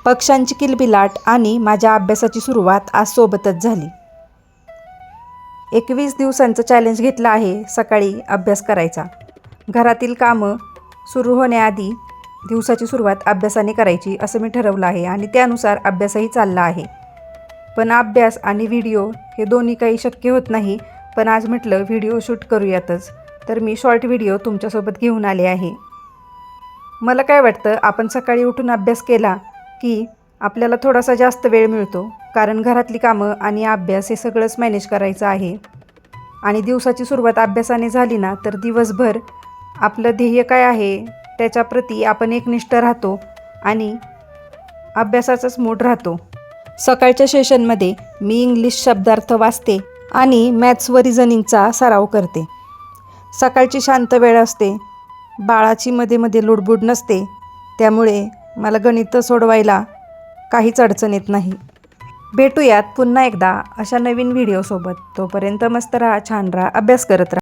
पक्ष्यांची किलबिलाट आणि माझ्या अभ्यासाची सुरुवात आज सोबतच झाली. 21 दिवसांचं चॅलेंज घेतलं आहे सकाळी अभ्यास करायचा. घरातील कामं सुरू होण्याआधी दिवसाची सुरुवात अभ्यासाने करायची असं मी ठरवलं आहे आणि त्यानुसार अभ्यासही चालला आहे. पण अभ्यास आणि व्हिडिओ हे दोन्ही काही शक्य होत नाही. पण आज म्हटलं व्हिडिओ शूट करूयातच, तर मी शॉर्ट व्हिडिओ तुमच्यासोबत घेऊन आले आहे. मला काय वाटतं, आपण सकाळी उठून अभ्यास केला की आपल्याला थोडासा जास्त वेळ मिळतो, कारण घरातली कामं आणि अभ्यास हे सगळंच मॅनेज करायचं आहे. आणि दिवसाची सुरुवात अभ्यासाने झाली ना, तर दिवसभर आपलं ध्येय काय आहे त्याच्याप्रती आपण एकनिष्ठ राहतो आणि अभ्यासाचाच मूड राहतो. सकाळच्या सेशनमध्ये मी इंग्लिश शब्दार्थ वाचते आणि मॅथ्स व रिझनिंगचा सराव करते. सकाळची शांत वेळ असते, बाळाची मध्ये मध्ये लुडबुड नसते, त्यामुळे मला गणितं सोडवायला काहीच अडचण येत नाही. भेटूयात पुन्हा एकदा अशा नवीन व्हिडिओसोबत. तोपर्यंत मस्त राहा, छान राहा, अभ्यास करत राहा.